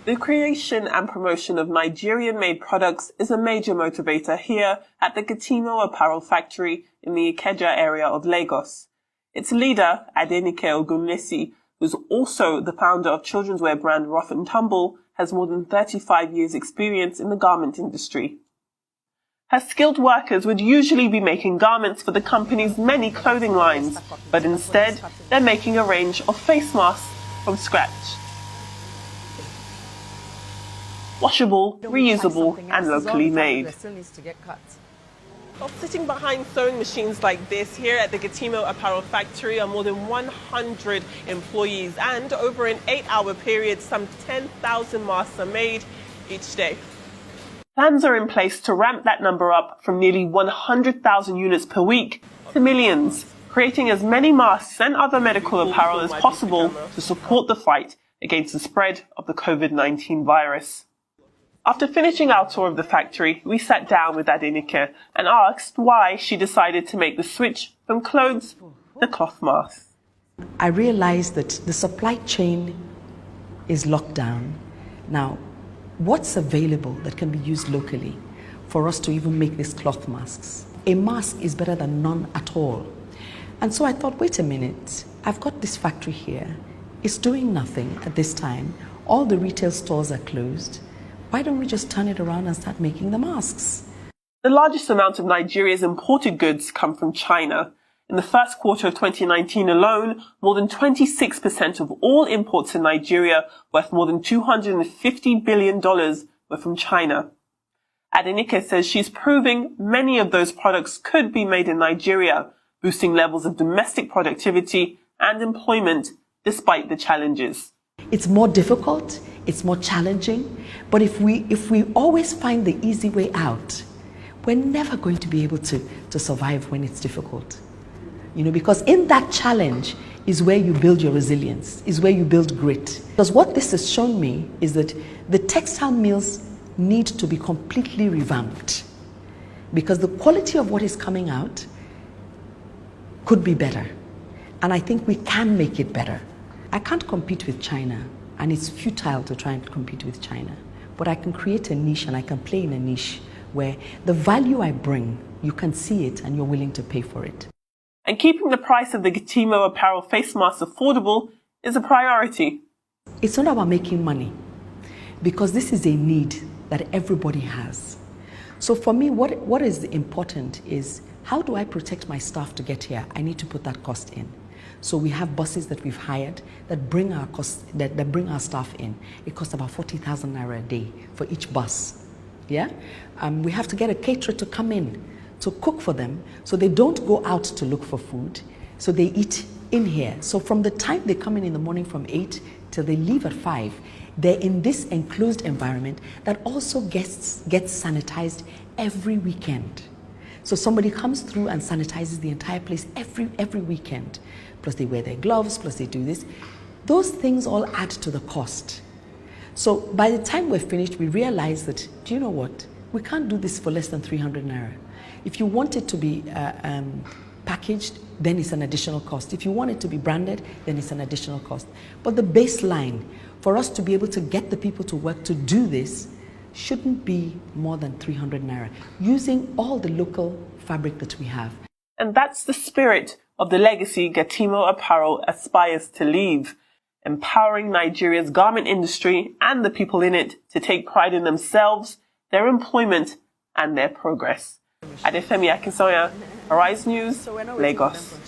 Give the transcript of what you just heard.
The creation and promotion of Nigerian-made products is a major motivator here at the Getimo Apparel Factory in the Ikeja area of Lagos. Its leader, Adenike Ogunlesi, who's also the founder of children's wear brand Rough and Tumble, has more than 35 years' experience in the garment industry. Her skilled workers would usually be making garments for the company's many clothing lines, but instead, they're making a range of face masks from scratch. Washable, reusable, and locally made. Sitting behind sewing machines like this here at the Getimo Apparel Factory are more than 100 employees, and over an 8-hour period, some 10,000 masks are made each day. Plans are in place to ramp that number up from nearly 100,000 units per week to millions, creating as many masks and other medical apparel as possible to support the fight against the spread of the COVID-19 virus. After finishing our tour of the factory, we sat down with Adenike and asked why she decided to make the switch from clothes to cloth masks. I realized that the supply chain is locked down. Now, what's available that can be used locally for us to even make these cloth masks? A mask is better than none at all. And so I thought, wait a minute, I've got this factory here. It's doing nothing at this time. All the retail stores are closed. Why don't we just turn it around and start making the masks? The largest amount of Nigeria's imported goods come from China. In the first quarter of 2019 alone, more than 26% of all imports in Nigeria, worth more than $250 billion, were from China. Adenike says she's proving many of those products could be made in Nigeria, boosting levels of domestic productivity and employment despite the challenges. It's more difficult, it's more challenging, but if we always find the easy way out, we're never going to be able to survive when it's difficult. You know, because in that challenge is where you build your resilience, is where you build grit. Because what this has shown me is that the textile mills need to be completely revamped, because the quality of what is coming out could be better. And I think we can make it better. I can't compete with China, and it's futile to try and compete with China. But I can create a niche, and I can play in a niche where the value I bring, you can see it and you're willing to pay for it. And keeping the price of the Getimo apparel face masks affordable is a priority. It's not about making money, because this is a need that everybody has. So for me, what is important is, how do I protect my staff to get here? I need to put that cost in. So we have buses that we've hired that bring our that bring our staff in. It costs about 40,000 naira a day for each bus. Yeah, we have to get a caterer to come in to cook for them, so they don't go out to look for food. So they eat in here. So from the time they come in the morning from 8 till they leave at 5, they're in this enclosed environment that also gets sanitized every weekend. So somebody comes through and sanitizes the entire place every weekend. Plus they wear their gloves, plus they do this. Those things all add to the cost. So by the time we're finished, we realize that, do you know what? We can't do this for less than 300 naira. If you want it to be packaged, then it's an additional cost. If you want it to be branded, then it's an additional cost. But the baseline for us to be able to get the people to work to do this shouldn't be more than 300 naira, using all the local fabric that we have. And that's the spirit of the legacy Getimo Apparel aspires to leave, empowering Nigeria's garment industry and the people in it to take pride in themselves, their employment, and their progress. Adefemi Akinsanya, Arise News, Lagos.